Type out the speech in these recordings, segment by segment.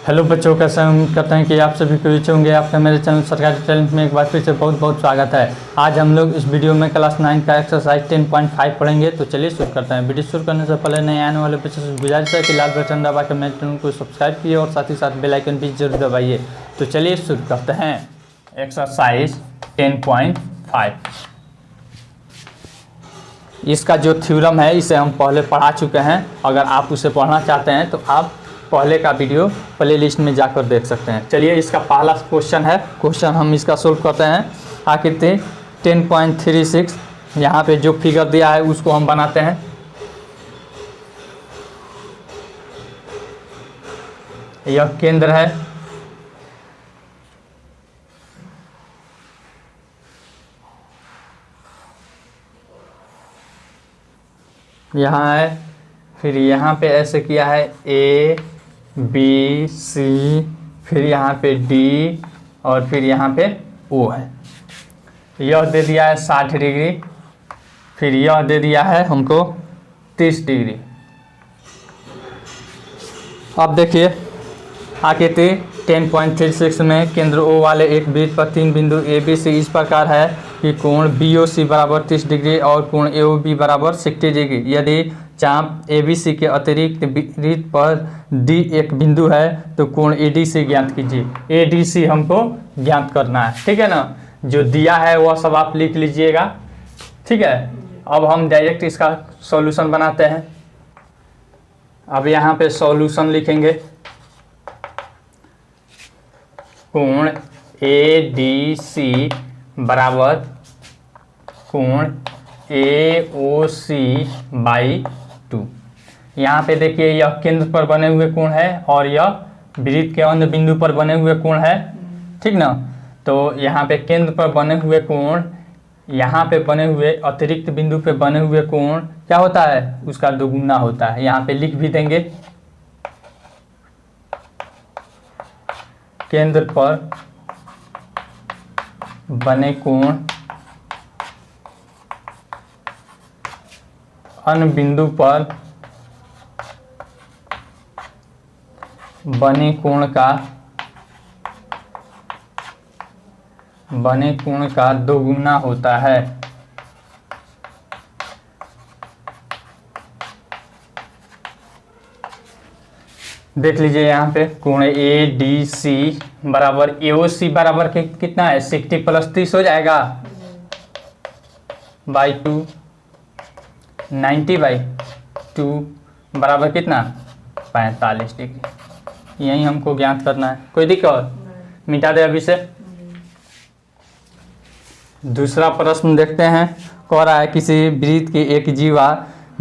Hello बच्चों, कैसे उम्मीद करते हैं कि आप सभी को अच्छे होंगे। आपका मेरे चैनल सरकारी टैलेंट में एक बार फिर से बहुत बहुत स्वागत है। आज हम लोग इस वीडियो में क्लास 9 का एक्सरसाइज 10.5 पढ़ेंगे। तो चलिए शुरू करते हैं। वीडियो शुरू करने से पहले नए आने वाले बच्चों से गुजारिश है कि लाल बटन दबा कर मेरे चैनल को सब्सक्राइब कीजिए और साथ ही साथ बेल आइकन भी जरूर दबाइए। तो चलिए शुरू करते हैं एक्सरसाइज 10.5। इसका जो थ्योरम है इसे हम पहले पढ़ा चुके हैं। अगर आप उसे पढ़ना चाहते हैं तो आप पहले का वीडियो प्लेलिस्ट में जाकर देख सकते हैं। चलिए, इसका पहला क्वेश्चन है। क्वेश्चन हम इसका सोल्व करते हैं। आकृति 10.36 यहाँ पे जो फिगर दिया है उसको हम बनाते हैं। यह केंद्र है, यहाँ है, फिर यहाँ पे ऐसे किया है ए बी सी, फिर यहाँ पे डी और फिर यहाँ पे ओ है। यह दे दिया है 60 डिग्री, फिर यह दे दिया है हमको 30 डिग्री। अब देखिए आकृति 10.36 में केंद्र ओ वाले एक वृत्त पर 3 बिंदु ए बी सी इस प्रकार है कि कोण बी ओ सी बराबर 30 डिग्री और कोण ए ओ बी बराबर 60 डिग्री। यदि चाप ए बी सी के अतिरिक्त वृत्त पर डी एक बिंदु है तो कोण ए डी सी ज्ञात कीजिए। ए डी सी हमको ज्ञात करना है, ठीक है ना। जो दिया है वह सब आप लिख लीजिएगा, ठीक है। अब हम डायरेक्ट इसका सॉल्यूशन बनाते हैं। अब यहाँ पे सॉल्यूशन लिखेंगे। कोण ए डी सी बराबर कोण ए ओ सी बाई 2। यहाँ पे देखिए यह केंद्र पर बने हुए कोण है और यह वृत्त के अन्य बिंदु पर बने हुए कोण है, ठीक ना। तो यहाँ पे केंद्र पर बने हुए कोण, यहाँ पे बने हुए अतिरिक्त बिंदु पे बने हुए कोण क्या होता है, उसका दोगुना होता है। यहाँ पे लिख भी देंगे केंद्र पर बने कोण अन्य बिंदु पर बने कोण का दोगुना होता है। देख लीजिए यहाँ पे कोण ए डी सी बराबर ए ओ सी बराबर के कितना है, 60 प्लस 30 हो जाएगा बाई 2, 90 बाई 2 बराबर कितना 45 डिग्री। यही हमको ज्ञात करना है। कोई दिक्कत? मिटा दे अभी से। दूसरा प्रश्न देखते हैं। कह रहा है किसी वृत्त की एक जीवा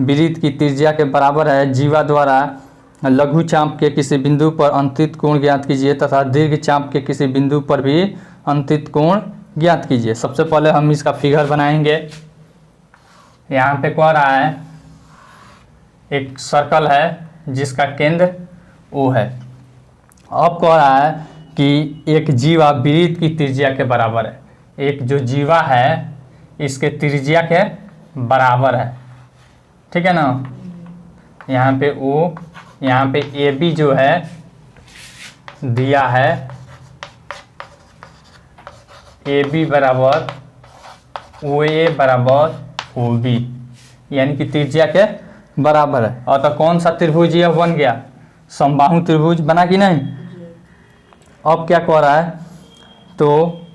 वृत्त की त्रिज्या के बराबर है। जीवा द्वारा लघु चाप के किसी बिंदु पर अंतित कोण ज्ञात कीजिए तथा दीर्घ चाप के किसी बिंदु पर भी अंतित कोण ज्ञात कीजिए। सबसे पहले हम इसका फिगर बनाएंगे। यहाँ पे कह रहा है एक सर्कल है जिसका केंद्र ओ है। अब कह रहा है कि एक जीवा वृत्त की त्रिज्या के बराबर है। एक जो जीवा है इसके त्रिज्या के बराबर है, ठीक है ना। यहाँ पे ओ, यहाँ पे ए बी जो है दिया है, ए बी बराबर ओ ए बराबर ओ बी, यानी कि त्रिज्या के बराबर है। और तो कौन सा त्रिभुज यह बन गया, समबाहु त्रिभुज बना कि नहीं। अब क्या कह रहा है, तो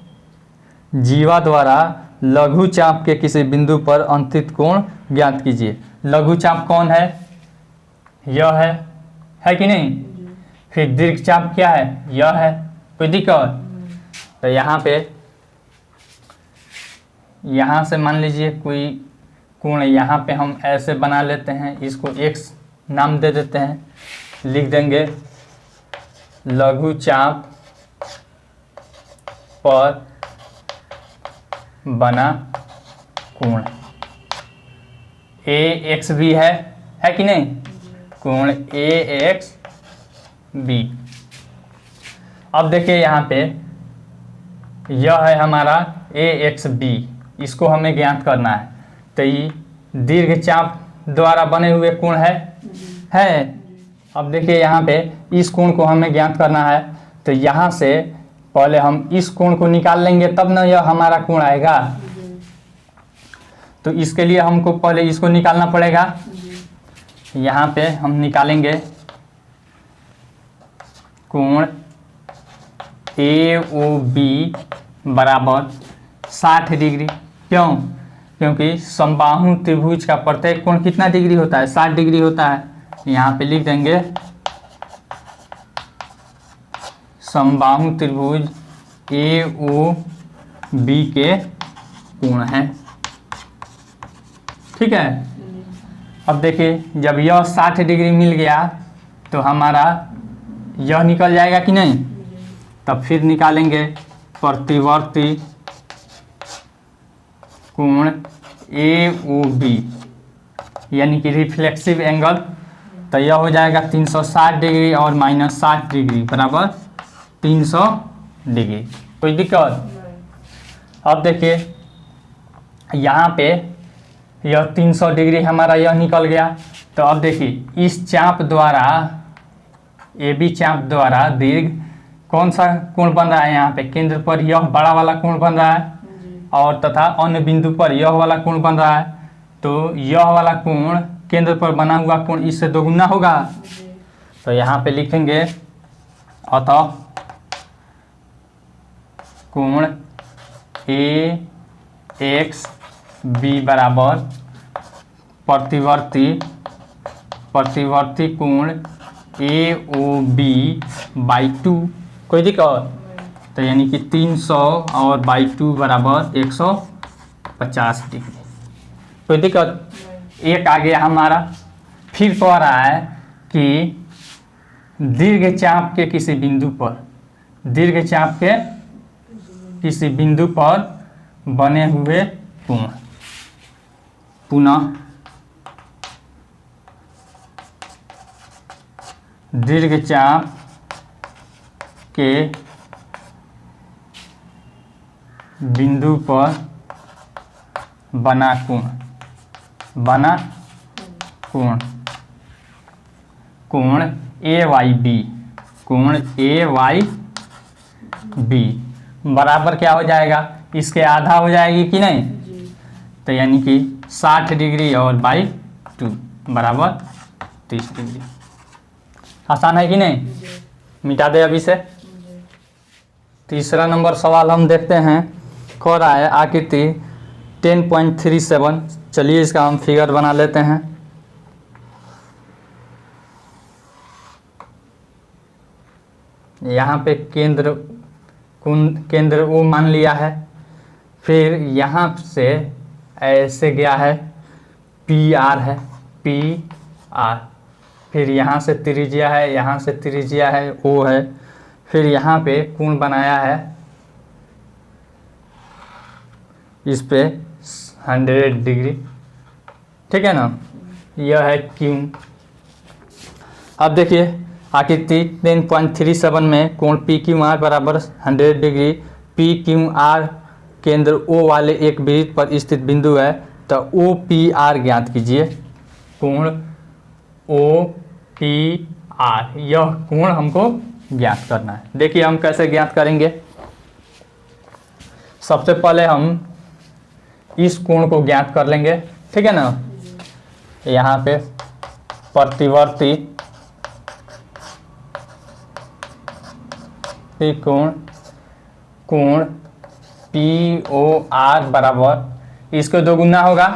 जीवा द्वारा लघु चाप के किसी बिंदु पर अंतित कोण ज्ञात कीजिए। लघु चाप कौन है, यह है कि नहीं। फिर दीर्घ चाप क्या है, यह है। कोई दिक्कत? तो यहाँ पे यहाँ से मान लीजिए कोई कोण, यहाँ पे हम ऐसे बना लेते हैं, इसको x नाम दे देते हैं। लिख देंगे लघु चाप पर बना कोण ए एक्स बी है कि नहीं। कोण ए एक्स बी। अब देखिए यहाँ पे यह है हमारा ए एक्स बी, इसको हमें ज्ञात करना है। तो ये दीर्घ चाप द्वारा बने हुए कोण है अब देखिए यहाँ पे इस कोण को हमें ज्ञात करना है, तो यहाँ से पहले हम इस कोण को निकाल लेंगे तब ना यह हमारा कोण आएगा। तो इसके लिए हमको पहले इसको निकालना पड़ेगा। यहाँ पे हम निकालेंगे कोण AOB बराबर 60 डिग्री। क्यों? क्योंकि समबाहु त्रिभुज का प्रत्येक कोण कितना डिग्री होता है? 60 डिग्री होता है। यहाँ पे लिख देंगे समबाहु त्रिभुज AOB के कोण हैं। ठीक है। अब देखिए जब यह 60 डिग्री मिल गया तो हमारा यह निकल जाएगा कि नहीं? तब फिर निकालेंगे प्रतिवर्ती कोण AOB यानी कि रिफ्लेक्सिव एंगल। तो यह हो जाएगा 360 डिग्री और माइनस 60 डिग्री बराबर 300 डिग्री। कोई दिक्कत? अब देखिए यहाँ पे यह 300 डिग्री हमारा यह निकल गया। तो अब देखिए इस चाप द्वारा AB चाप द्वारा दीर्घ कौन सा कोण बन रहा है? यहाँ पे केंद्र पर यह बड़ा वाला कोण बन रहा है और तथा अन्य बिंदु पर यह वाला कोण बन रहा है। तो यह वाला कोण केंद्र पर बना हुआ कोण इससे दोगुना होगा। तो यहाँ पे लिखेंगे अतः कोण AXB बराबर प्रतिवर्ती कोण AOB/2। कोई दिक्कत? तो यानी कि 300 और बाई 2 बराबर 150 डिग्री। कोई दिक्कत? एक आ गया हमारा। फिर कह रहा है कि दीर्घ चाप के किसी बिंदु पर बने हुए कोण पुनः दीर्घ चाप के बिंदु पर बना कोण AYB बराबर क्या हो जाएगा? इसके आधा हो जाएगी कि नहीं? तो यानी कि 60 डिग्री और बाई 2 बराबर 30 डिग्री। आसान है कि नहीं? मिटा दे अभी से। तीसरा नंबर सवाल हम देखते हैं। कह रहा है आकृति 10.37। चलिए इसका हम फिगर बना लेते हैं। यहाँ पे केंद्र O मान लिया है। फिर यहाँ से ऐसे गया है PR है PR। फिर यहाँ से त्रिज्या है, यहाँ से त्रिज्या है O है। फिर यहाँ पे कोण बनाया है इस पे 100 डिग्री। ठीक है ना? यह है Q। अब देखिए आकृति 10.37 में कोण PQR बराबर 100 डिग्री। PQR केंद्र O वाले एक वृत्त पर स्थित बिंदु है। तो OPR ज्ञात कीजिए। कोण OPR यह कोण हमको ज्ञात करना है। देखिए हम कैसे ज्ञात करेंगे। सबसे पहले हम इस कोण को ज्ञात कर लेंगे। ठीक है ना? यहाँ पे प्रतिवर्ती कोण POR बराबर इसको 2 गुना होगा।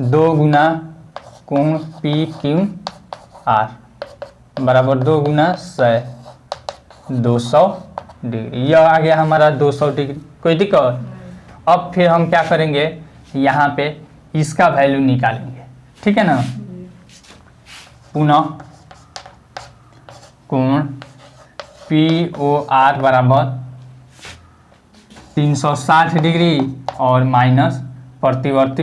2 गुना कोण PQR बराबर 2 गुना 100 200 डिग्री। यह आ गया हमारा 200 डिग्री। कोई दिक्कत? अब फिर हम क्या करेंगे? यहाँ पे इसका वैल्यू निकालेंगे। ठीक है ना? पुनः कोण POR बराबर 360 डिग्री और माइनस प्रतिवर्ती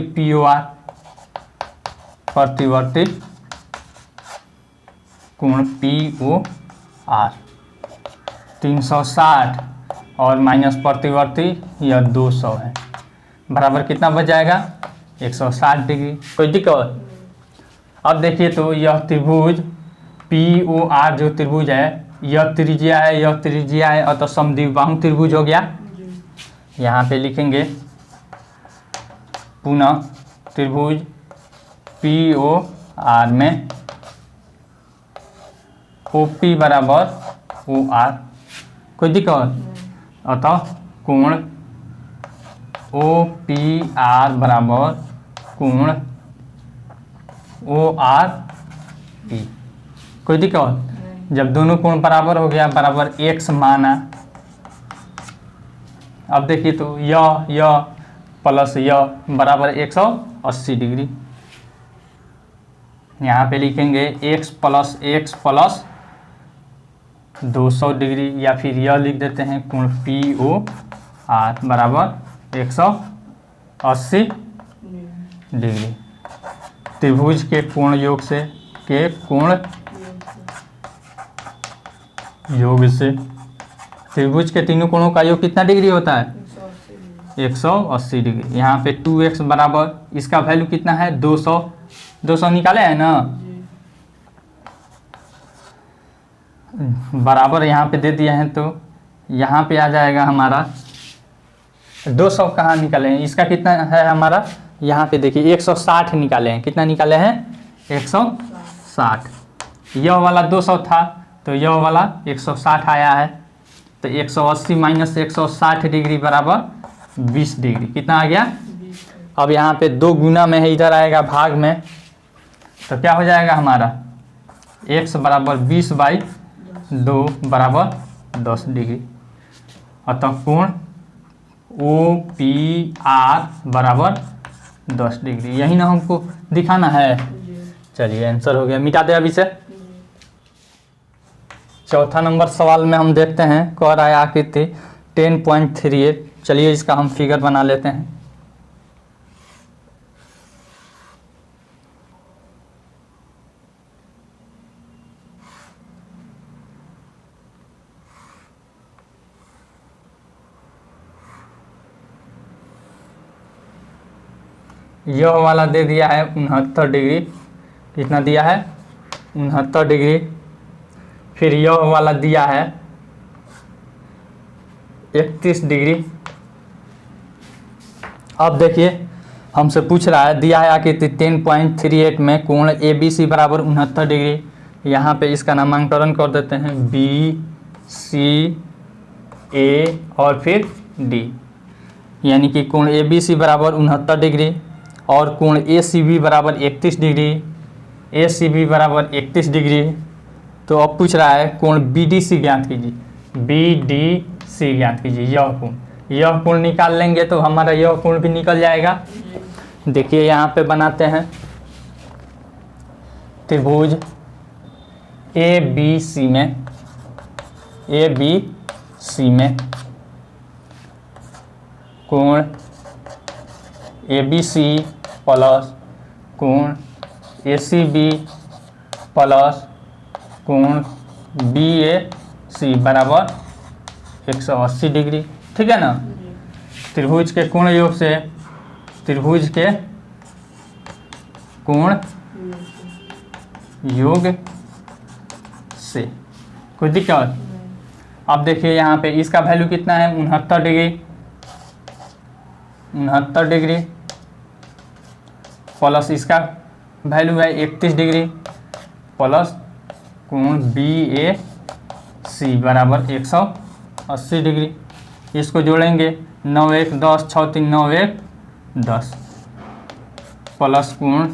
प्रतिवर्ती कोण POR 360 और माइनस प्रतिवर्ती यह 200 है बराबर कितना बच जाएगा? 160 डिग्री। कोई दिक्कत? अब देखिए तो यह त्रिभुज पी ओ आर जो त्रिभुज है, यह त्रिज्या है, यह त्रिज्या है, अतः समद्विबाहु त्रिभुज हो गया। यहाँ पे लिखेंगे पुनः त्रिभुज पी ओ आर में ओ पी बराबर ओ आर, कोई दिक्कत? अतः कोण ओ पी आर बराबर कोण ओ आर पी, कोई दिक्कत? जब दोनों कोण बराबर हो गया, बराबर एक्स माना, अब देखिए तो यह प्लस यह बराबर 180 डिग्री। यहाँ पे लिखेंगे x प्लस 200 डिग्री, या फिर यह लिख देते हैं कोण पी ओ आर बराबर 180 डिग्री। त्रिभुज के कोण योग से त्रिभुज के तीनों कोणों का योग कितना डिग्री होता है? 180 डिग्री। यहाँ पे 2x बराबर इसका वैल्यू कितना है? 200 निकाले है ना, बराबर यहाँ पे दे दिए हैं, तो यहाँ पे आ जाएगा हमारा 200 कहाँ निकाले हैं, इसका कितना है हमारा? यहाँ पे देखिए 160 निकाले हैं। कितना निकाले हैं? 160। यह वाला 200 था, तो यह वाला 160 आया है, तो 180 माइनस 160 डिग्री बराबर 20 डिग्री। कितना आ गया? अब यहाँ पे 2 गुना में है, इधर आएगा भाग में, तो क्या हो जाएगा हमारा? x बराबर 20/2 बराबर 10 डिग्री। अतः कोण ओ पी आर बराबर 10 डिग्री। यही ना हमको दिखाना है। चलिए आंसर हो गया, मिटा दे अभी से। चौथा नंबर सवाल में हम देखते हैं, कह रहा है आकृति 10.38। चलिए इसका हम फिगर बना लेते हैं। यह वाला दे दिया है 69 डिग्री। कितना दिया है? 69 डिग्री। फिर यह वाला दिया है 31 डिग्री। अब देखिए हमसे पूछ रहा है, दिया है आकृति 10.38 में कोण ए बी सी बराबर 69 डिग्री। यहाँ पे इसका नामांकन कर देते हैं बी सी ए और फिर डी, यानी कि कोण ए बी सी बराबर 69 डिग्री और कोण ए सी बी बराबर 31 डिग्री, ए सी बी बराबर 31 डिग्री। तो अब पूछ रहा है कोण बी डी सी ज्ञात कीजिए, बी डी सी ज्ञात कीजिए। यह कोण निकाल लेंगे तो हमारा यह कोण भी निकल जाएगा। देखिए यहाँ पे बनाते हैं त्रिभुज ए बी सी में कोण ए बी सी प्लस कोण ए सी बी प्लस कोण बी ए सी बराबर 180 डिग्री। ठीक है ना। त्रिभुज के कोण योग से त्रिभुज के कोण योग से कोई दिक्कत? अब देखिए यहाँ पे इसका वैल्यू कितना है? 69 डिग्री। 69 डिग्री प्लस इसका वैल्यू है 31 डिग्री प्लस कोण बी ए सी बराबर 180 डिग्री। इसको जोड़ेंगे 9 1 10 6 3 9 1 10 प्लस कोण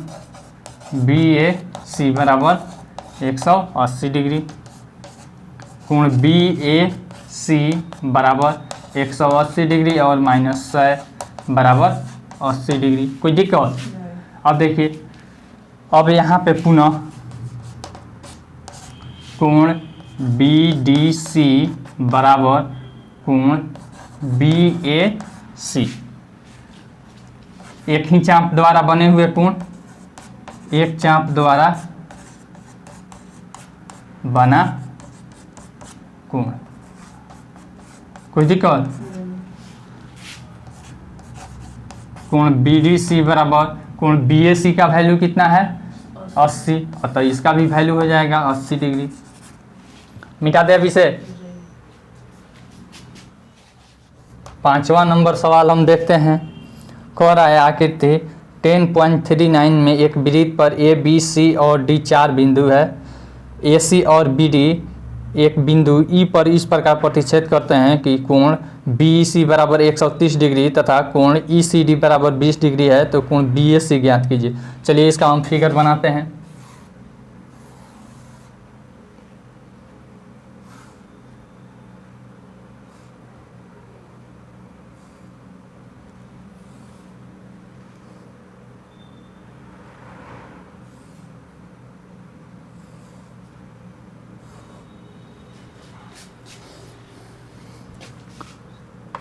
बी ए सी बराबर 180 डिग्री। कोण बी ए सी बराबर 180 डिग्री और माइनस 100 बराबर 80 डिग्री। कोई दिक्कत? अब देखिए, अब यहाँ पे पुनः कोण बी डी सी बराबर कोण बी ए सी, एक ही चाप द्वारा बने हुए कोण, एक चाप द्वारा बना कोण। कोई दिक्कत? कोण बी डी सी बराबर कोण बी ए सी का वैल्यू कितना है? 80, तो इसका भी वैल्यू हो जाएगा 80 डिग्री। मिटा दे अभी से। 5वां नंबर सवाल हम देखते हैं। कह रहा है आकृति 10.39 में एक वृत्त पर ए बी सी और डी 4 बिंदु है। ए सी और बी डी एक बिंदु ई पर इस प्रकार प्रतिच्छेद करते हैं कि कोण बी सी बराबर 130 डिग्री तथा कोण ई सी डी बराबर 20 डिग्री है, तो कोण बी एस सी ज्ञात कीजिए। चलिए इसका हम फिगर बनाते हैं।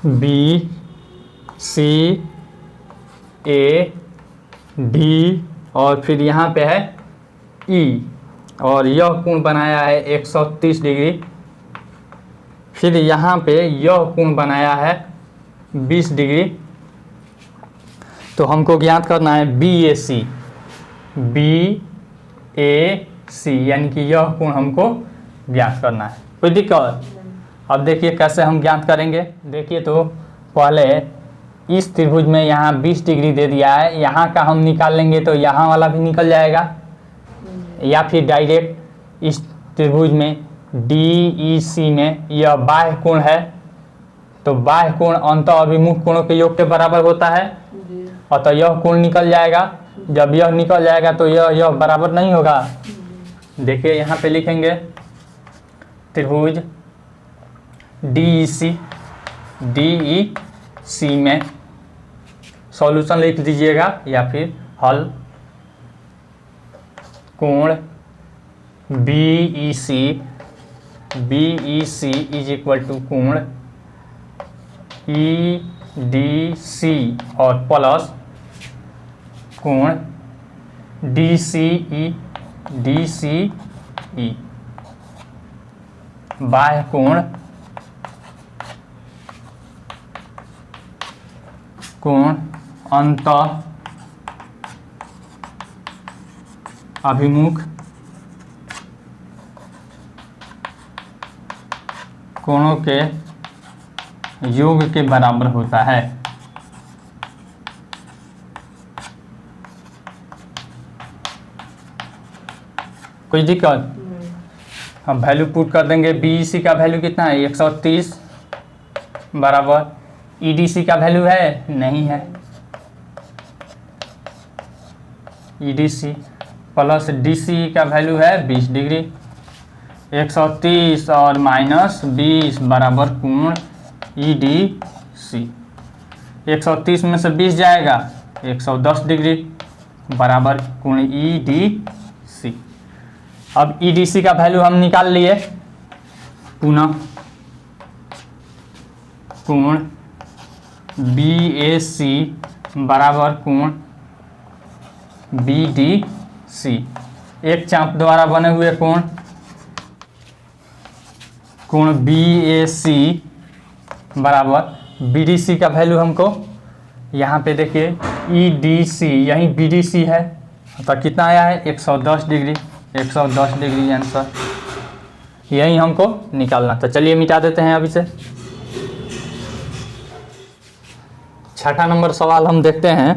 बी सी ए डी और फिर यहाँ पे है ई, और यह कोण बनाया है 130 डिग्री। फिर यहाँ पे यह कोण बनाया है 20 डिग्री। तो हमको ज्ञात करना है बी ए सी, यानी कि यह कोण हमको ज्ञात करना है। कोई दिक्कत? अब देखिए कैसे हम ज्ञात करेंगे। देखिए तो पहले इस त्रिभुज में यहाँ 20 डिग्री दे दिया है, यहाँ का हम निकाल लेंगे तो यहाँ वाला भी निकल जाएगा, या फिर डायरेक्ट इस त्रिभुज में डी ई सी में यह बाह्य कोण है, तो बाह्य कोण अंतः अभिमुख कोणों के योग के बराबर होता है, और तो यह कोण निकल जाएगा। जब यह निकल जाएगा तो यह बराबर नहीं होगा। देखिए यहाँ पे लिखेंगे त्रिभुज डी ई सी में सॉल्यूशन लिख दीजिएगा, या फिर हल कोण B E C is equal to कोण ई डी सी और प्लस कोण डी सी ई बाह्य कोण अंतः अभिमुख कोणों के योग के बराबर होता है। कोई दिक्कत? हम वैल्यू पुट कर देंगे। बी सी का वैल्यू कितना है 130 बराबर ई डी सी का वैल्यू है नहीं है, E D C plus D C का वैल्यू है 20 डिग्री। 130 और माइनस 20 बराबर कोण ई डी सी। 130 में से 20 जाएगा 110 डिग्री बराबर कोण ई डी सी। अब ई डी सी का वैल्यू हम निकाल लिए। पुनः कोण बी ए सी बराबर कोण बी डी सी, एक चाप द्वारा बने हुए कोण बी ए सी बराबर बी डी सी का वैल्यू हमको यहाँ पे देखिए ई डी सी, यही बी डी सी है, तो कितना आया है 110 डिग्री। 110 डिग्री आंसर यही हमको निकालना। तो चलिए मिटा देते हैं अभी से। 6ठा नंबर सवाल हम देखते हैं।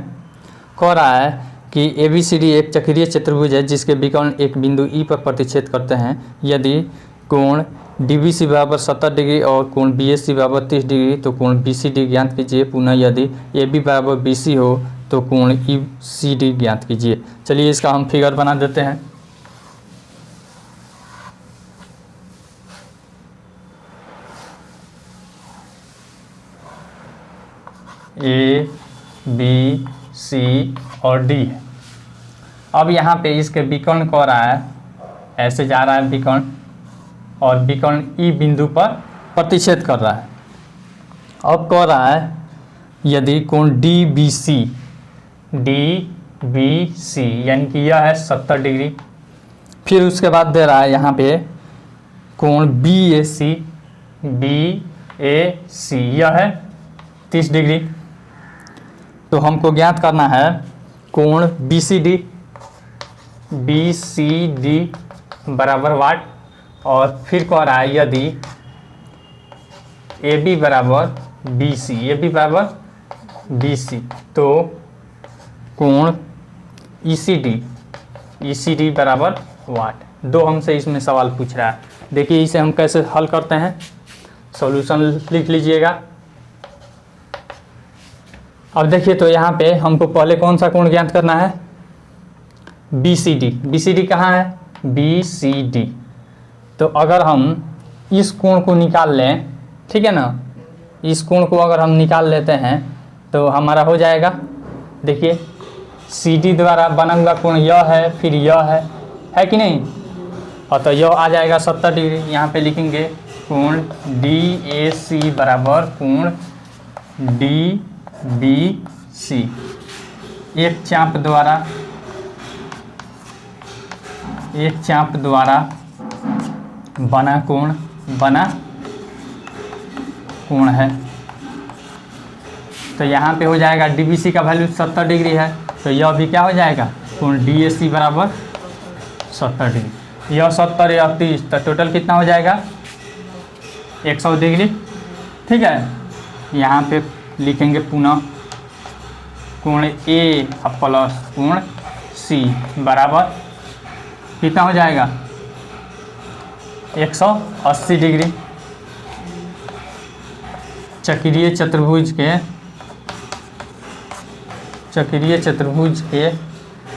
कह रहा है कि ABCD एक चक्रीय चतुर्भुज है जिसके विकर्ण एक बिंदु E पर प्रतिच्छेद करते हैं। यदि कोण DBC बराबर 70 डिग्री और कोण BSC बराबर 30 डिग्री तो कोण BCD ज्ञात कीजिए। पुनः यदि AB बराबर BC हो तो कोण ECD ज्ञात कीजिए। चलिए इसका हम फिगर बना देते हैं। A, B, C और D है। अब यहाँ पे इसके विकर्ण कह रहा है, ऐसे जा रहा है विकर्ण, और विकर्ण E बिंदु पर प्रतिच्छेद कर रहा है। अब कह रहा है यदि कोण DBC यानी कि यह है 70 डिग्री, फिर उसके बाद दे रहा है यहाँ पे कोण BAC यह है 30 डिग्री। तो हमको ज्ञात करना है कोण BCD। BCD बराबर वाट, और फिर कह रहा है यदि AB बराबर BC तो कोण ECD बराबर वाट। दो हमसे इसमें सवाल पूछ रहा है। देखिए इसे हम कैसे हल करते हैं, सॉल्यूशन लिख लीजिएगा। अब देखिए तो यहाँ पे हमको पहले कौन सा कोण ज्ञात करना है, BCD कहाँ है, BCD। तो अगर हम इस कोण को निकाल लें, ठीक है ना, इस कोण को अगर हम निकाल लेते हैं तो हमारा हो जाएगा, देखिए CD द्वारा बना हुआ कोण यह है, फिर यह है कि नहीं, और तो यह आ जाएगा 70 डिग्री। यहाँ पे लिखेंगे कोण DAC बराबर कोण DBC, एक चाप द्वारा बना कोण है। तो यहाँ पे हो जाएगा DBC का वैल्यू 70 डिग्री है, तो यह भी क्या हो जाएगा, कोण DAC बराबर 70 डिग्री। यह 70 या 30, तो टोटल कितना हो जाएगा 100 डिग्री। ठीक है, यहाँ पे लिखेंगे पुनः कोण A प्लस कोण C बराबर कितना हो जाएगा 180 डिग्री। चक्रीय चतुर्भुज के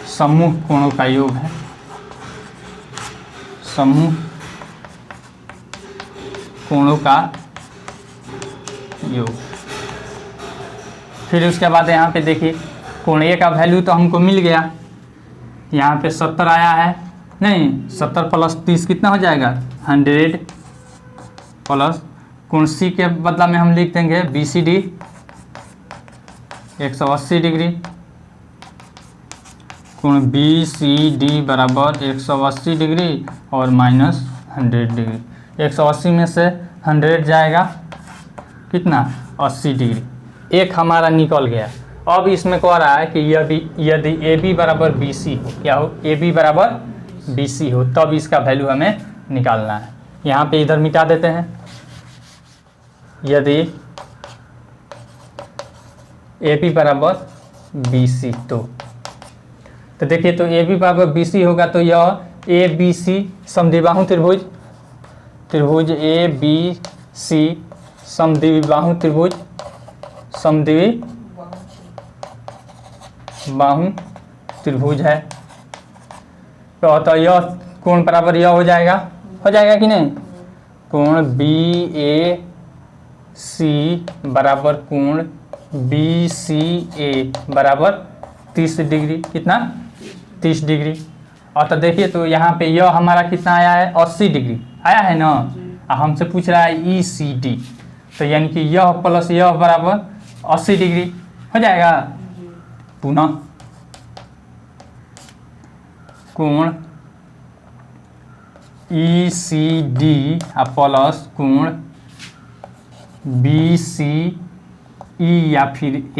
समूह कोणों का योग है, समूह कोणों का योग। फिर उसके बाद यहाँ पे देखिए कोण A का वैल्यू तो हमको मिल गया, यहाँ पे 70 आया है, नहीं 70 प्लस 30 कितना हो जाएगा 100 प्लस कोण C के बदला में हम लिख देंगे BCD 180 डिग्री, कोण BCD बराबर 180 डिग्री और माइनस 100 डिग्री। 180 में से 100 जाएगा कितना 80 डिग्री, एक हमारा निकल गया। अब इसमें कह रहा है कि यदि AB बराबर BC हो, क्या हो, AB बराबर BC हो, तब इसका वैल्यू हमें निकालना है। यहाँ पे इधर मिटा देते हैं, यदि AB बराबर BC तो देखिए तो AB बराबर BC होगा, तो यह ABC समद्विबाहु त्रिभुज ABC समद्विबाहु त्रिभुज है। तो यह कोण बराबर यह हो जाएगा कि नहीं, कोण BAC बराबर कोण BCA बराबर 30 डिग्री, कितना 30 डिग्री। और तो देखिए तो यहाँ पे यह हमारा कितना आया है 80 डिग्री आया है ना, हमसे पूछ रहा है ECD, तो यानी कि यह प्लस यह बराबर 80 डिग्री हो जाएगा। पुनः कोण ECD प्लस कोण BCE या फिर A,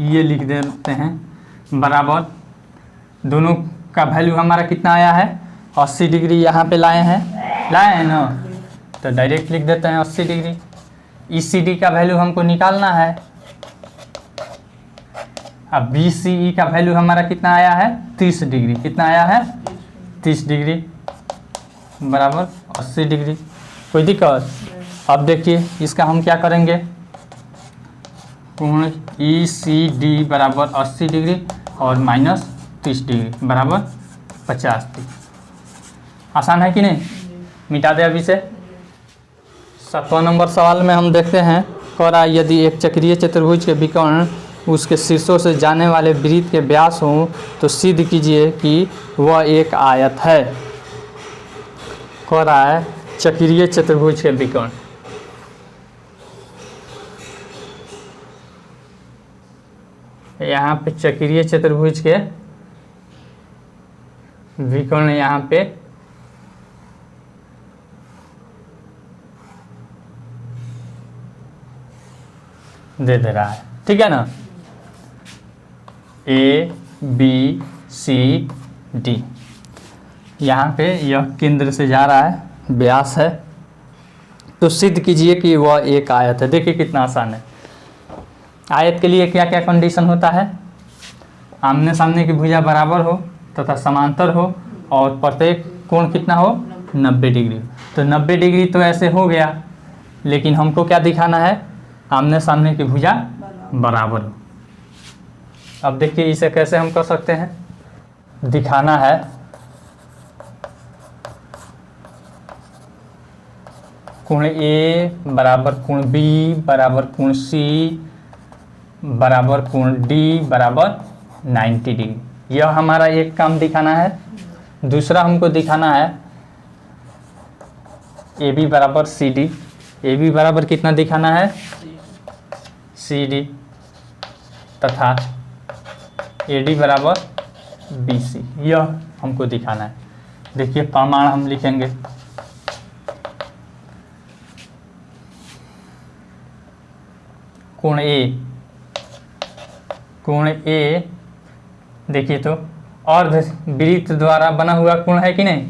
ये लिख देते हैं, बराबर दोनों का वैल्यू हमारा कितना आया है 80 डिग्री। यहाँ पे लाए हैं ना, तो डायरेक्ट लिख देते हैं 80 डिग्री। ECD का वैल्यू हमको निकालना है, अब BCE का वैल्यू हमारा कितना आया है 30 डिग्री, कितना आया है 30 डिग्री बराबर 80 डिग्री। कोई दिक्कत? अब देखिए इसका हम क्या करेंगे, कोण ECD बराबर 80 डिग्री और माइनस 30 डिग्री बराबर 50 डिग्री। आसान है कि नहीं, मिटा दे अभी से। 7वां नंबर सवाल में हम देखते हैं, कह रहा है यदि एक चक्रीय चतुर्भुज के विकर्ण उसके शीर्षों से जाने वाले वृत्त के व्यास हों तो सिद्ध कीजिए कि वह एक आयत है। कह रहा है चक्रीय चतुर्भुज के विकर्ण, यहाँ पे चक्रीय चतुर्भुज के विकर्ण यहाँ पे दे रहा है, ठीक है ना, A B C D। यहाँ पे यह केंद्र से जा रहा है, व्यास है, तो सिद्ध कीजिए कि वह एक आयत है। देखिए कितना आसान है। आयत के लिए क्या क्या कंडीशन होता है? आमने सामने की भुजा बराबर हो तथा समांतर हो और प्रत्येक कोण कितना हो? 90 डिग्री। तो 90 डिग्री तो ऐसे हो गया, लेकिन हमको क्या दिखाना है? आमने सामने की भुजा बराबर हो। अब देखिए इसे कैसे हम कर सकते हैं। दिखाना है कोण ए बराबर कोण बी बराबर कोण सी बराबर कोण डी बराबर 90 डिग्री। यह हमारा एक काम दिखाना है। दूसरा हमको दिखाना है ए बी बराबर सी डी। ए बी बराबर कितना दिखाना है? सी डी तथा ए डी बराबर बी सी। यह हमको दिखाना है। देखिए प्रमाण हम लिखेंगे। कोण ए देखिए तो अर्धवृत्त द्वारा बना हुआ कोण है कि नहीं?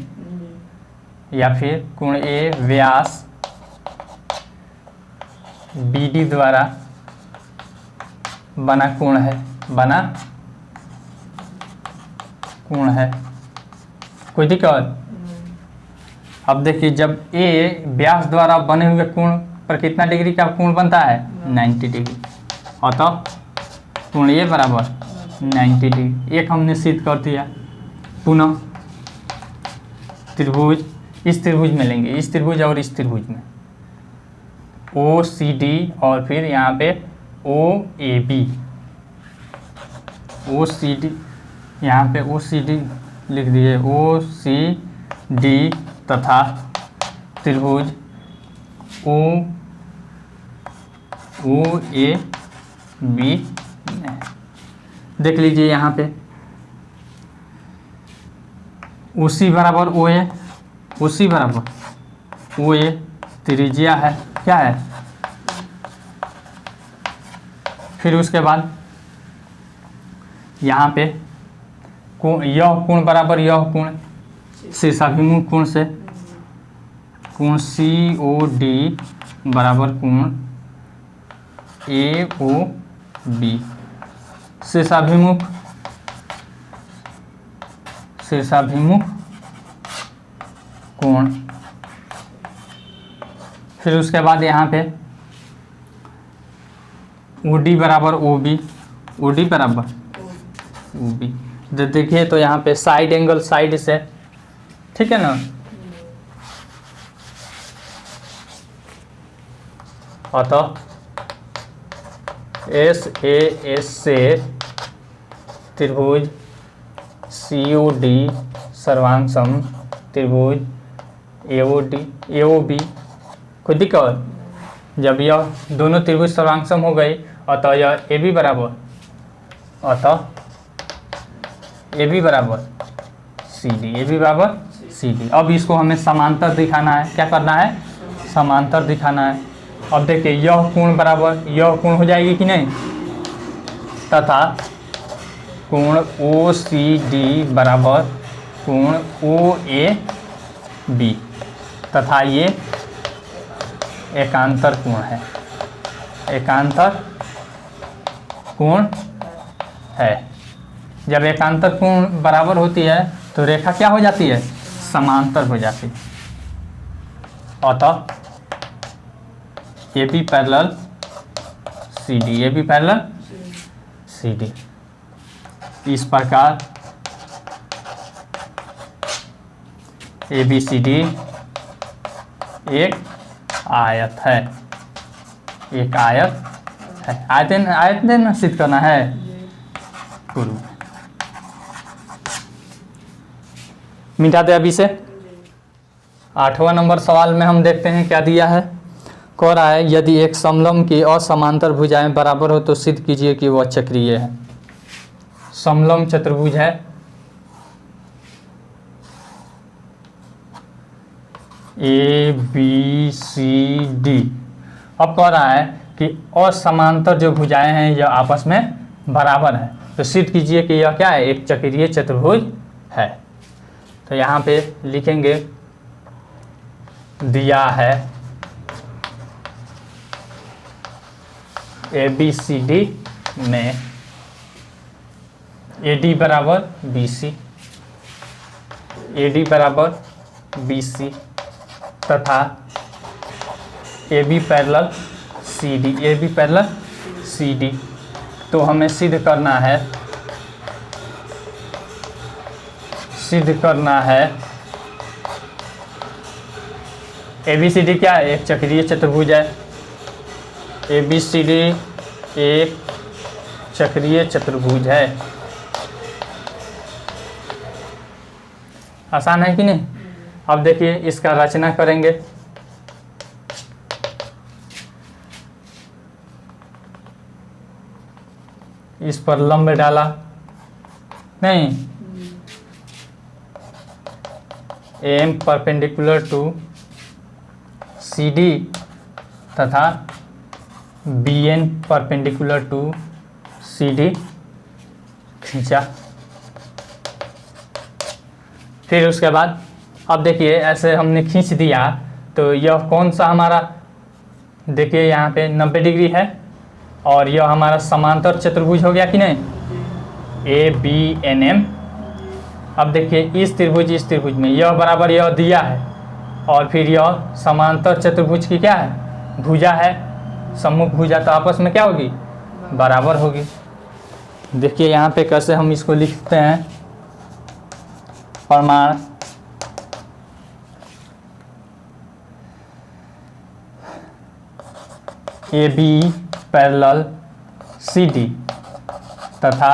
या फिर कोण ए व्यास बी डी द्वारा बना कोण है। कोई दिक्कत? अब देखिए जब ए व्यास द्वारा बने हुए कोण पर कितना डिग्री का कोण बनता है? 90 डिग्री। और तो कोण ए बराबर 90 डिग्री। एक हमने सिद्ध कर दिया। पुनः त्रिभुज, इस त्रिभुज में लेंगे, इस त्रिभुज और इस त्रिभुज में ओ सी डी और फिर यहाँ पे ओ A B. O C D, यहाँ पे ओ सी डी लिख दिए, ओ सी डी तथा त्रिभुज ओ ए बी। देख लीजिए यहाँ पे ओ सी बराबर ओ ए, ओ सी बराबर ओ ए त्रिज्या है, क्या है? फिर उसके बाद यहाँ पे यह कोण बराबर यह कोण, शीर्षाभिमुख कोण से कोण सी ओ डी बराबर कोण ए ओ बी। शीर्षाभिमुख कोण। फिर उसके बाद यहाँ पे ओ डी बराबर ओ बी, ओ डी बराबर ओ बी। देखिए तो यहाँ पे साइड एंगल साइड से, ठीक है ना? अतः एस ए एस से त्रिभुज सी ओ डी सर्वांग त्रिभुज ए ओ बी। कोई दिक्कत? जब यह दोनों त्रिभुज सर्वांग हो गई अतः यह ए बी बराबर, अतः ए बी बराबर सी डी, ए बी बराबर सी डी। अब इसको हमें समांतर दिखाना है। क्या करना है? समांतर दिखाना है। अब देखिए यह कोण बराबर यह कोण हो जाएगी कि नहीं? तथा कोण ओ सी डी बराबर कोण ओ ए बी तथा ये एकांतर कोण है, एकांतर कोण है। जब एकांतर कोण बराबर होती है तो रेखा क्या हो जाती है? समांतर हो जाती है। अतः A B parallel C D, A B parallel C D. इस प्रकार ए बी सी डी एक आयत है, एक आयत है। आयत ने सिद्ध करना है गुरु। मिटा दे अभी से। 8वां नंबर सवाल में हम देखते हैं क्या दिया है। कह रहा है यदि एक समलंब की असमांतर भुजाएं बराबर हो तो सिद्ध कीजिए कि वह चक्रीय है। समलंब चतुर्भुज है, ए बी सी डी। अब कह रहा है कि असमांतर जो भुजाएं हैं यह आपस में बराबर है, तो सिद्ध कीजिए कि यह क्या है? एक चक्रीय चतुर्भुज है। तो तो यहाँ पे लिखेंगे दिया है ABCD में AD बराबर BC, AD बराबर BC तथा AB parallel CD, AB parallel CD। तो हमें सिद्ध करना है ABCD क्या है, एक चक्रीय चतुर्भुज है। ABCD एक चक्रीय चतुर्भुज है। आसान है कि नहीं। अब देखिए इसका रचना करेंगे। इस पर लंब डाला नहीं, AM परपेंडिकुलर टू CD तथा BN परपेंडिकुलर टू CD खींचा। फिर उसके बाद अब देखिए ऐसे हमने खींच दिया तो यह कौन सा हमारा, देखिए यहाँ पे 90 डिग्री है और यह हमारा समांतर चतुर्भुज हो गया कि नहीं, ABNM। अब देखिए इस त्रिभुज में यह बराबर यह दिया है और फिर यह समांतर चतुर्भुज की क्या है, भुजा है, सम्मुख भुजा, तो आपस में क्या होगी, बराबर होगी। देखिए यहाँ पे कैसे हम इसको लिखते हैं, प्रमाण AB पैरेलल CD तथा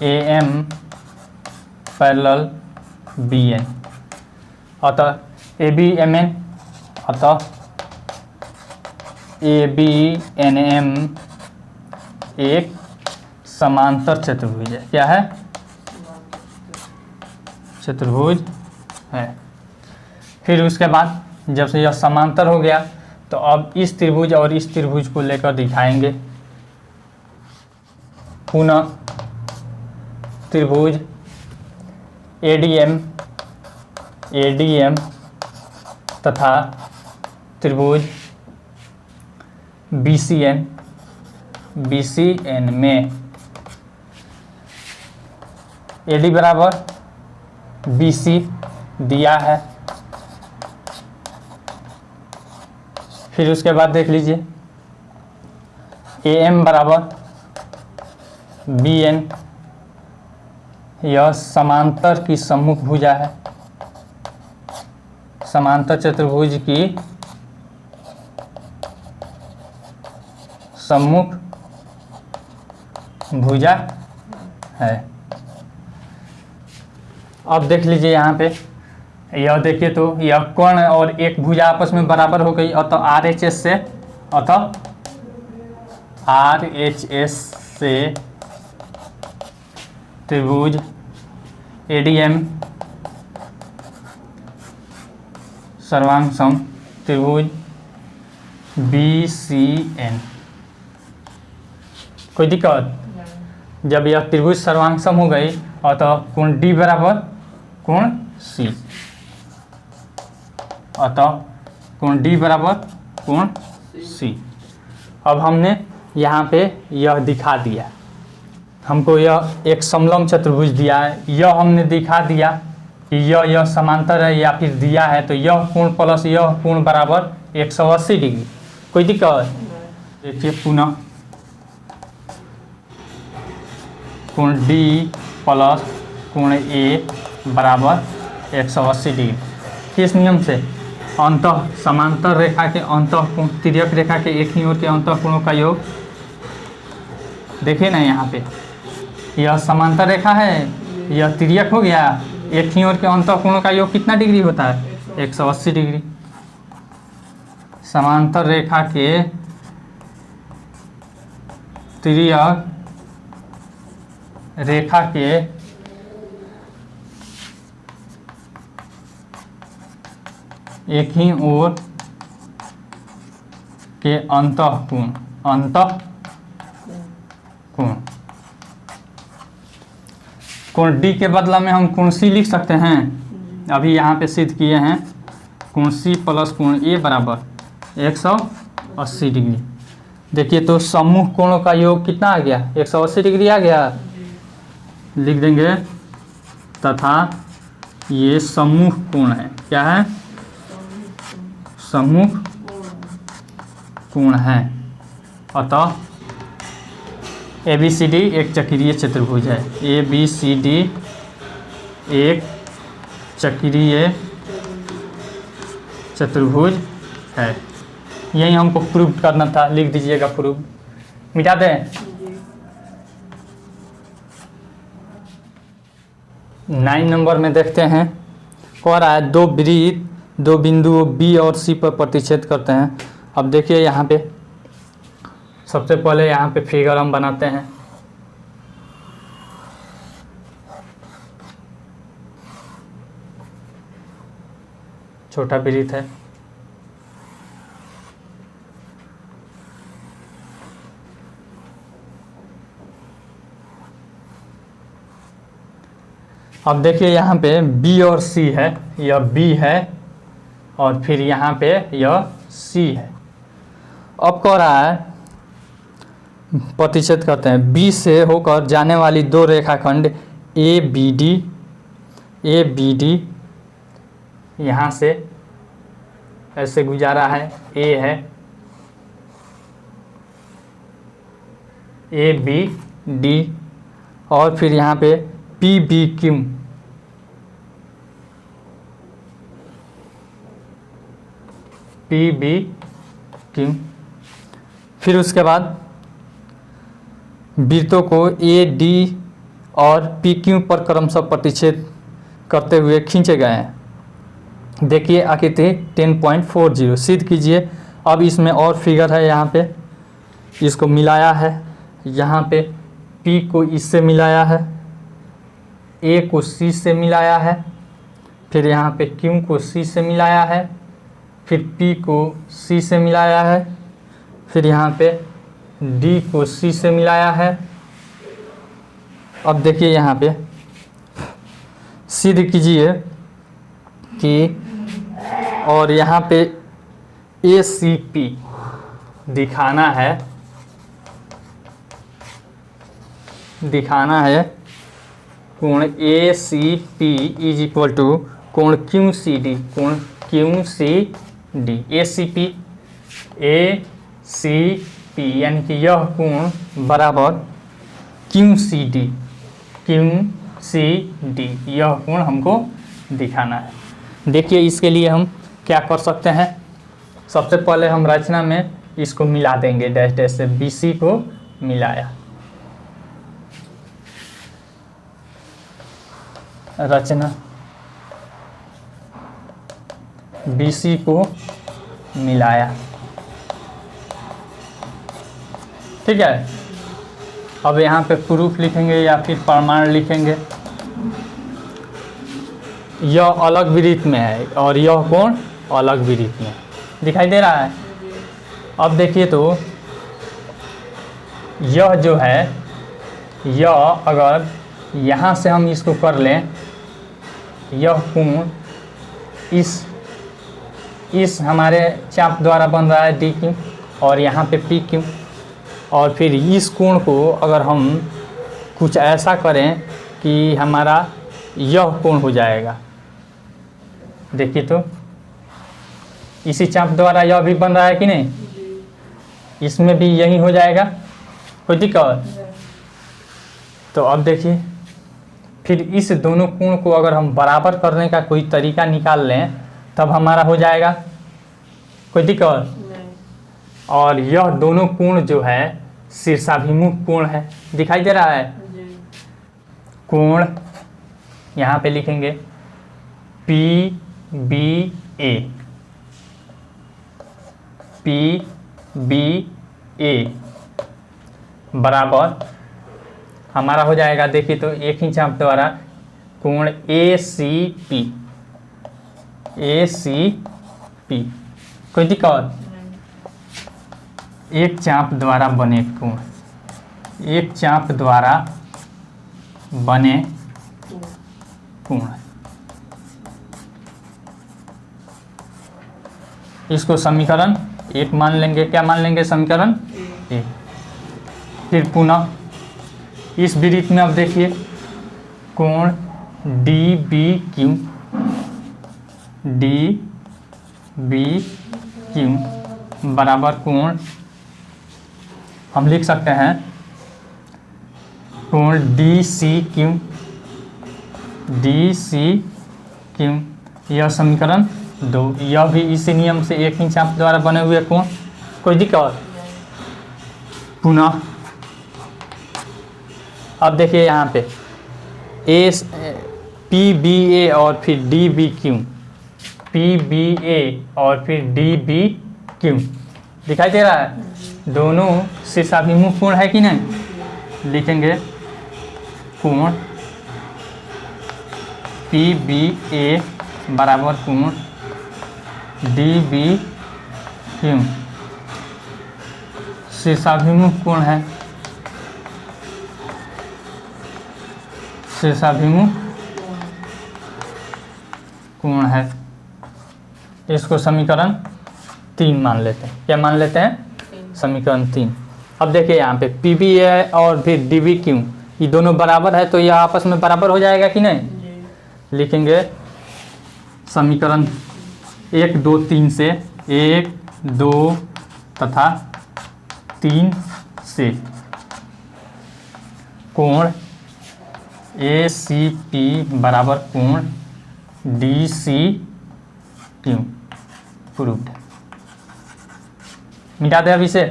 AM पैरेलल BN, अतः ABMN, अतः ABNM एक समांतर चतुर्भुज है। क्या है, चतुर्भुज है। फिर उसके बाद जब से यह समांतर हो गया तो अब इस त्रिभुज और इस त्रिभुज को लेकर दिखाएंगे। पुनः त्रिभुज ADM तथा त्रिभुज BCN में AD बराबर BC दिया है। फिर उसके बाद देख लीजिए AM बराबर BN, यह समांतर की सम्मुख भुजा है, समांतर चतुर्भुज की सम्मुख भुजा है। अब देख लीजिए यहाँ पे यह देखिए तो यह कोण और एक भुजा आपस में बराबर हो गई, अतः RHS से त्रिभुज ADM सर्वांग सम त्रिभुज BCN। कोई दिक्कत, जब यह त्रिभुज सर्वांग सम हो गई अतः कोण D बराबर कोण C, अतः कोण D बराबर कोण C। अब हमने यहाँ पे यह दिखा दिया, हमको यह एक समलंब चतुर्भुज दिया है, यह हमने दिखा दिया कि यह समांतर है या फिर दिया है, तो यह कोण प्लस यह कोण बराबर 180 डिग्री। कोई दिक्कत, देखिए पुनः कोण D प्लस कोण A बराबर 180 डिग्री। किस नियम से, अंतः समांतर रेखा के अंतः कोण तिर्यक रेखा के एक ही ओर के अंतः कोणों का योग। देखिए ना यहाँ पे यह समांतर रेखा है, यह तिर्यक हो गया, एक ही ओर के अंतः कोणों का योग कितना डिग्री होता है, 180 डिग्री। समांतर रेखा के तिर्यक रेखा के एक ही ओर के अंतः कोण कोण डी के बदला में हम कोण सी लिख सकते हैं। अभी यहाँ पे सिद्ध किए हैं कोण सी प्लस कोण ए बराबर 180 डिग्री। देखिए तो समूह कोणों का योग कितना आ गया, 180 डिग्री आ गया। लिख देंगे तथा ये समूह कोण है। क्या है, समूह कोण है। अतः ABCD एक चक्रीय चतुर्भुज है। ABCD एक चक्रीय चतुर्भुज है। यही हमको प्रूव करना था। लिख दीजिएगा प्रूव, मिटा दें। 9 नंबर में देखते हैं, कह रहा है दो वृत्त दो बिंदुओं B और C पर प्रतिच्छेद करते हैं। अब देखिए यहाँ पे सबसे पहले यहाँ पे फिगर हम बनाते हैं। छोटा वृत्त है, अब देखिए यहाँ पे B और C है, यह B है और फिर यहाँ पे यह C है। अब कह रहा है प्रतिच्छेद करते हैं। B से होकर जाने वाली दो रेखाखंड ABD यहाँ से ऐसे गुजारा है, A है, ABD और फिर यहाँ पे PBQ फिर उसके बाद वृत्तों को AD और PQ पर क्रमशः प्रतिच्छेद करते हुए खींचे गए हैं। देखिए आकृति 10.40 सिद्ध कीजिए। अब इसमें और फिगर है, यहाँ पे इसको मिलाया है, यहाँ पे P को इससे मिलाया है, A को C से मिलाया है, फिर यहाँ पे Q को C से मिलाया है, फिर P को C से मिलाया है, फिर यहाँ पे D को C से मिलाया है। अब देखिए यहाँ पे सिद्ध कीजिए कि और यहाँ पे ACP दिखाना है कोण ACP इज इक्वल टू कोण QCD, कोण QCD। ACP यानी कि यह कोण बराबर QCD, यह कोण हमको दिखाना है। देखिए इसके लिए हम क्या कर सकते हैं, सबसे पहले हम रचना में इसको मिला देंगे, डैश डैश से BC को मिलाया, रचना BC को मिलाया, ठीक है। अब यहाँ पे प्रूफ लिखेंगे या फिर प्रमाण लिखेंगे। यह अलग वृत्त में है और यह कोण अलग वृत्त में दिखाई दे रहा है। अब देखिए तो यह जो है, यह अगर यहाँ से हम इसको कर लें, यह कोण इस हमारे चाप द्वारा बन रहा है DQ और यहाँ पे PQ, और फिर इस कोण को अगर हम कुछ ऐसा करें कि हमारा यह कोण हो जाएगा। देखिए तो इसी चाप द्वारा यह भी बन रहा है कि नहीं, इसमें भी यही हो जाएगा, कोई दिक्कत। तो अब देखिए फिर इस दोनों कोण को अगर हम बराबर करने का कोई तरीका निकाल लें तब हमारा हो जाएगा, कोई दिक्कत। और यह दोनों कोण जो है शीर्षाभिमुख कोण है, दिखाई दे रहा है। कोण यहाँ पे लिखेंगे PBA बराबर हमारा हो जाएगा। देखिए तो एक ही चाप द्वारा कोण ACP, कोई दिक्कत। एक चाप द्वारा बने कोण, एक चाप द्वारा बने कोण है। इसको समीकरण 1 मान लेंगे। क्या मान लेंगे? समीकरण 1। फिर पुनः इस वृत्त में अब देखिए कोण D B Q, D B Q बराबर कोण हम लिख सकते हैं कोण D C Q, D C Q. यह समीकरण 2। यह भी इसी नियम से एक ही चाप द्वारा बने हुए कोण। कोई दिक्कत? पुनः अब देखिए यहाँ पे ए पी बी ए और फिर D B Q, P B A और फिर डी बी क्यू दिखाई दे रहा है। दोनों शीर्षाभिमुख कोण है कि नहीं? लिखेंगे कोण पी बी ए बराबर कोण डी बी क्यू शीर्षाभिमुख कोण है, शीर्षाभिमुख कोण है। इसको समीकरण 3 मान लेते हैं। क्या मान लेते हैं? समीकरण 3। अब देखिए यहाँ पे पी बी ए और फिर डी बी क्यू ये दोनों बराबर है, तो यह आपस में बराबर हो जाएगा कि नहीं? लिखेंगे समीकरण 1 2 3 से, 1 2 तथा 3 से कोण ए सी पी बराबर कोण डी सी क्यू प्रूव्ड। मिटा दे अभी से।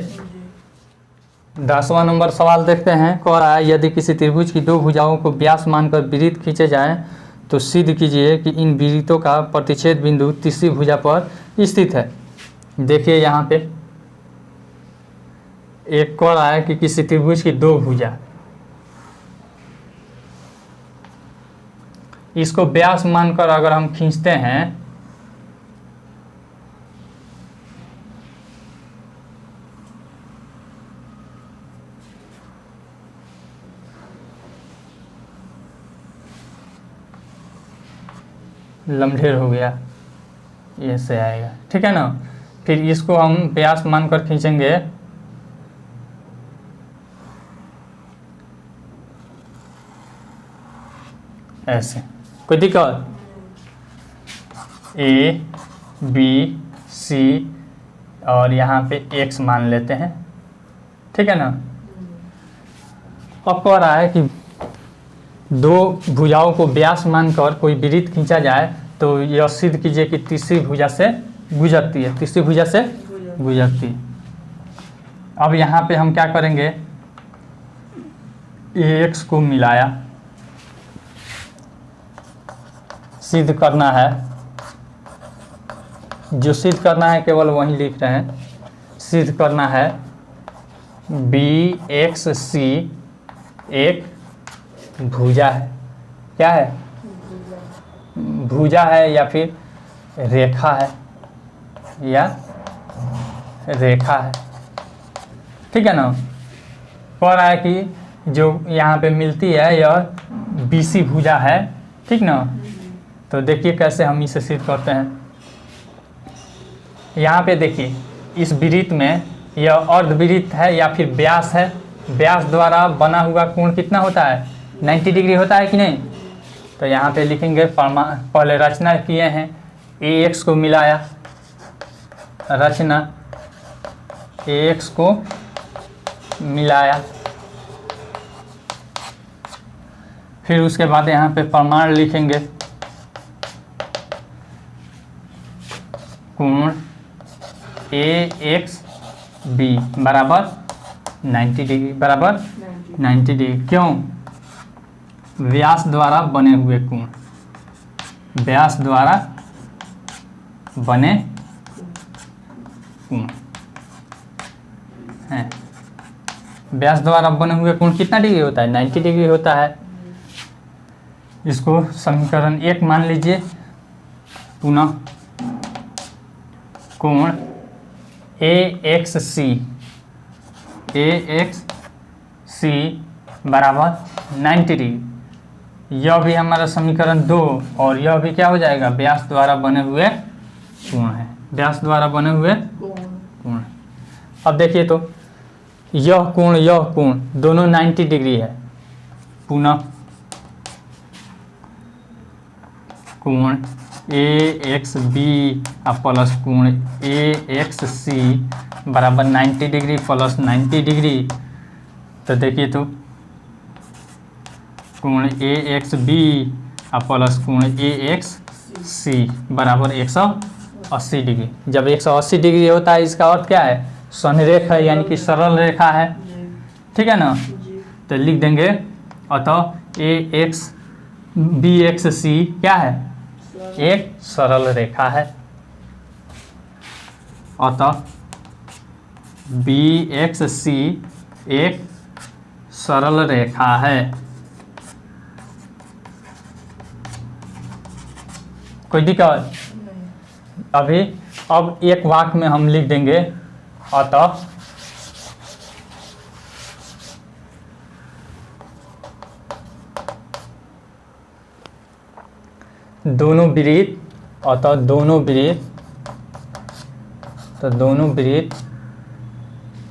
10वां नंबर सवाल देखते हैं। कह रहा है यदि किसी त्रिभुज की 2 भुजाओं को व्यास मानकर वृत्त खींचे जाएं तो सिद्ध कीजिए कि इन वृत्तों का प्रतिच्छेद बिंदु तीसरी भुजा पर स्थित है। देखिए यहाँ पे एक कह रहा है कि किसी त्रिभुज की 2 भुजा, इसको व्यास मानकर अगर हम खींचते हैं लम्हेर हो गया, ये से आएगा, ठीक है ना। फिर इसको हम व्यास मानकर खींचेंगे ऐसे। कोई दिक्कत? ए बी सी और यहाँ पे एक्स मान लेते हैं, ठीक है ना। अब कह रहा है कि 2 भुजाओं को व्यास मानकर कोई वृत्त खींचा जाए तो यह सिद्ध कीजिए कि तीसरी भुजा से गुजरती है, तीसरी भुजा से गुजरती है। अब यहाँ पे हम क्या करेंगे, एक्स को मिलाया, सिद्ध करना है। जो सिद्ध करना है केवल वही लिख रहे हैं। सिद्ध करना है बी एक्स सी एक भुजा है। क्या है? भुजा है या फिर रेखा है, या रेखा है, ठीक है ना। कह रहा है कि जो यहाँ पे मिलती है यह बीसी भुजा है, ठीक ना। तो देखिए कैसे हम इसे सिद्ध करते हैं। यहाँ पे देखिए इस वृत्त में यह अर्धवृत्त है या फिर व्यास है। व्यास द्वारा बना हुआ कोण कितना होता है? 90 डिग्री होता है कि नहीं। तो यहाँ पे लिखेंगे पहले रचना किए हैं, ए एक्स को मिलाया, रचना ए एक्स को मिलाया। फिर उसके बाद यहाँ पे प्रमाण लिखेंगे, कोण ए एक्स बी बराबर 90 डिग्री, बराबर 90 डिग्री। क्यों? व्यास द्वारा बने हुए कोण, व्यास द्वारा बने कोण हैं। व्यास द्वारा बने हुए कोण कितना डिग्री होता है? 90 डिग्री होता है। इसको समीकरण 1 मान लीजिए। पुनः कोण ए एक्स सी बराबर 90 डिग्री। यह भी हमारा समीकरण 2 और यह भी क्या हो जाएगा, व्यास द्वारा बने हुए कोण है, व्यास द्वारा बने हुए कोण। अब देखिए तो यह कोण दोनों 90 डिग्री है। पुनः कोण AXB प्लस कोण AXC बराबर 90 डिग्री प्लस 90 डिग्री। तो देखिए तो कोण AXB प्लस कोण AXC बराबर 180 डिग्री। जब 180 डिग्री होता है इसका अर्थ क्या है, संरेख है, यानी कि सरल रेखा है, ठीक है ना। तो लिख देंगे अतः BXC क्या है, एक सरल रेखा है। अतः BXC एक सरल रेखा है। कोई दिक्कत अभी। अब एक वाक्य में हम लिख देंगे अतः दोनों वृत्त, अतः दोनों वृत्त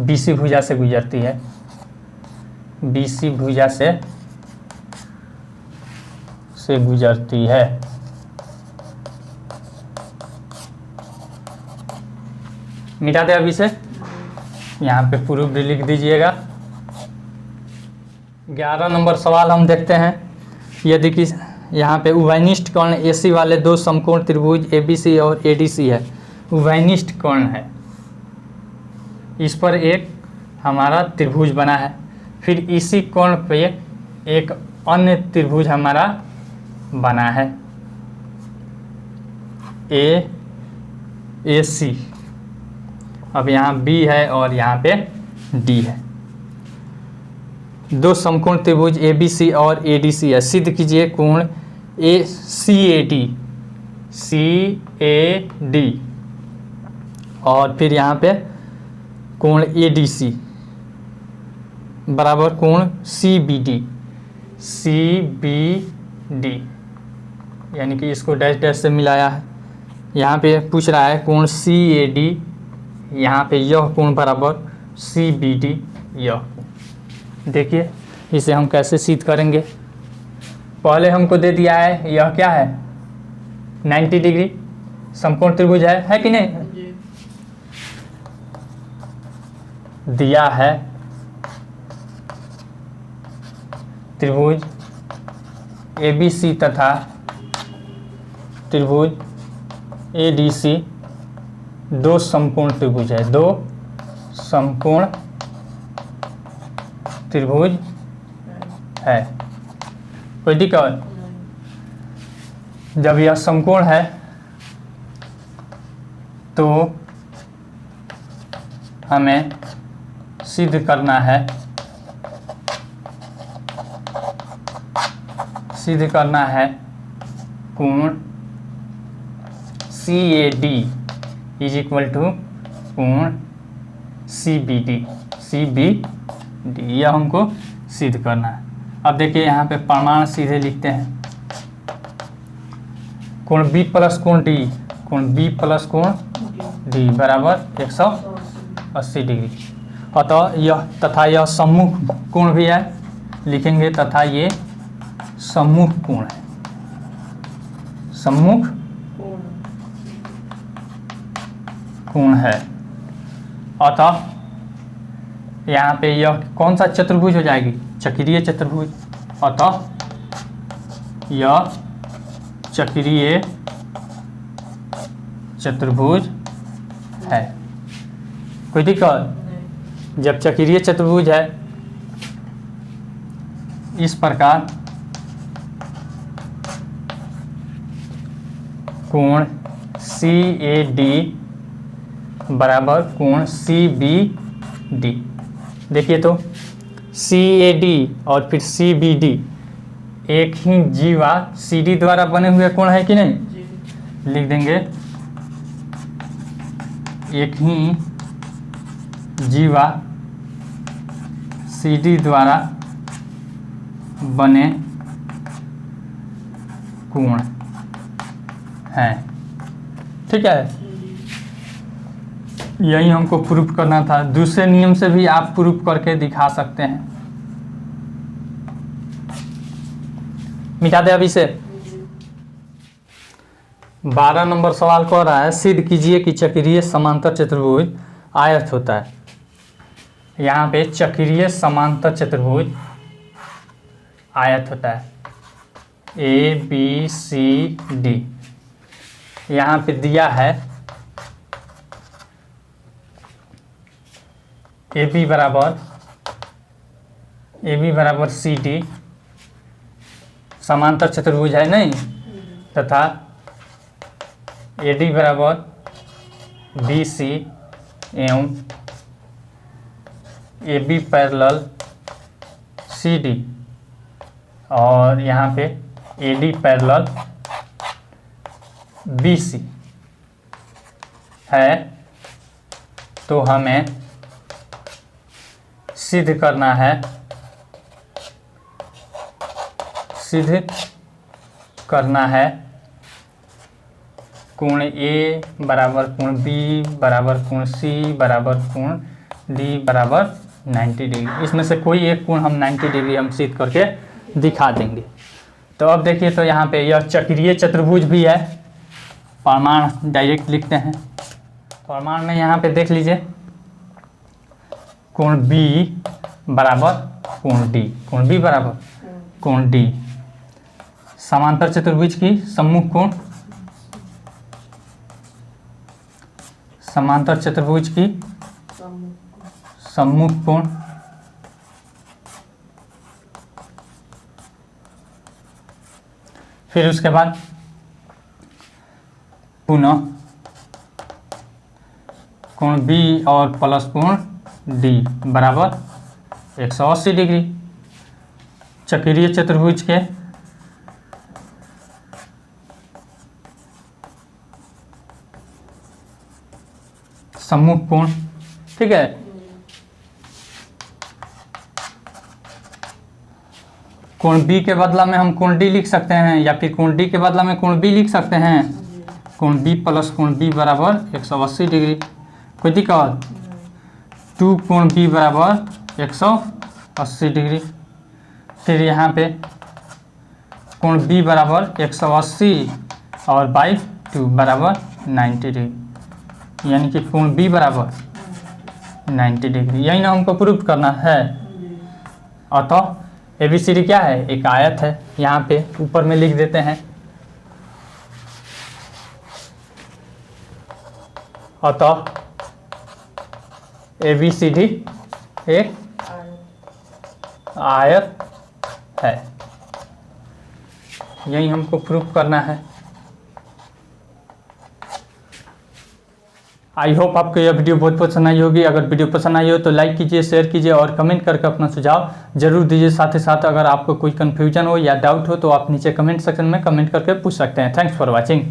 BC भुजा से गुजरती है, BC भुजा से गुजरती है। मिटा दे अभी से, यहाँ पे प्रूफ लिख दीजिएगा। 11 नंबर सवाल हम देखते हैं। यदि कि यहाँ पे उभयनिष्ठ कर्ण AC वाले दो समकोण त्रिभुज ABC और ADC है, उभयनिष्ठ कर्ण है, इस पर एक हमारा त्रिभुज बना है, फिर इसी कोण पे एक अन्य त्रिभुज हमारा बना है AC। अब यहाँ B है और यहाँ पे D है। दो समकोण त्रिभुज ABC और ADC है, सिद्ध कीजिए कोण CAD और फिर यहाँ पे कोण ADC बराबर कोण CBD, यानी कि इसको डैश डैश से मिलाया है। यहाँ पे पूछ रहा है कोण CAD, यहाँ पे यह कोण बराबर CBD यह। देखिए इसे हम कैसे सिद्ध करेंगे। पहले हमको दे दिया है यह क्या है, 90 डिग्री समकोण त्रिभुज है कि नहीं, दिया है त्रिभुज ABC तथा त्रिभुज ADC दो समकोण त्रिभुज है, दो समकोण त्रिभुज है। कोई दिक्कत। जब यह समकोण है तो हमें सिद्ध करना है कोण CAD इज इक्वल टू कोण CBD, यह हमको सिद्ध करना है। अब देखिए यहाँ पे प्रमाण सीधे लिखते हैं। कोण B प्लस कोण D, कोण B प्लस कोण D बराबर 180 डिग्री। अतः यह तथा यह सम्मुख कोण भी है, लिखेंगे तथा ये सम्मुख कोण है, सम्मुख कोण है। अतः यहाँ पे यह कौन सा चतुर्भुज हो जाएगी, चक्रीय चतुर्भुज। अतः यह चक्रीय चतुर्भुज है। कोई दिक्कत। जब चक्रीय चतुर्भुज है इस प्रकार कोण CAD बराबर कोण CBD। देखिए तो CAD और फिर CBD एक ही जीवा CD द्वारा बने हुए कोण है कि नहीं, लिख देंगे एक ही जीवा CD द्वारा बने कोण है। ठीक है, यही हमको प्रूफ करना था। दूसरे नियम से भी आप प्रूफ करके दिखा सकते हैं। मिटा दे अभी से। 12 नंबर सवाल कह रहा है, सिद्ध कीजिए कि चक्रीय समांतर चतुर्भुज आयत होता है। यहाँ पे चक्रीय समांतर चतुर्भुज आयत होता है, ABCD। यहाँ पे दिया है AB बराबर CD, समांतर चतुर्भुज है नहीं, तथा AD बराबर BC एवं AB पैरेलल CD, और यहाँ पे AD पैरेलल BC है। तो हमें सिद्ध करना है, कोण A बराबर कोण B बराबर कोण C बराबर कोण D बराबर 90 डिग्री। इसमें से कोई एक कोण हम 90 डिग्री हम सिद्ध करके दिखा देंगे। तो अब देखिए, तो यहाँ पे यह चक्रीय चतुर्भुज भी है। प्रमाण डायरेक्ट लिखते हैं। प्रमाण में यहाँ पे देख लीजिए, कोण B बराबर कोण D, कोण B बराबर कोण D, समांतर चतुर्भुज की सम्मुख कोण, समांतर चतुर्भुज की सम्मुख कोण, फिर उसके बाद पुनः कोण B और प्लस कोण D बराबर 180 डिग्री। चक्रीय चतुर्भुज के सम्मुख कोण। ठीक है, कोण B के बदला में हम कोण D लिख सकते हैं, या फिर कोण D के बदला में कोण B लिख सकते हैं। कोण B प्लस कोण B बराबर 180 डिग्री। कोई दिक्कत? 2 कोण B बराबर 180 डिग्री। फिर यहाँ पे कोण B बराबर 180 और बाई 2 बराबर 90 डिग्री, यानी कि कोण B बराबर 90 डिग्री। यही ना हमको प्रूफ करना है। अतः ABCD क्या है? एक आयत है। यहाँ पे ऊपर में लिख देते हैं, अतः ABCD एक आयत है। यही हमको प्रूफ करना है। आई होप आपको यह वीडियो बहुत पसंद आई होगी। अगर वीडियो पसंद आई हो तो लाइक कीजिए, शेयर कीजिए और कमेंट करके अपना सुझाव जरूर दीजिए। साथ ही साथ अगर आपको कोई कन्फ्यूजन हो या डाउट हो तो आप नीचे कमेंट सेक्शन में कमेंट करके पूछ सकते हैं। Thanks for watching.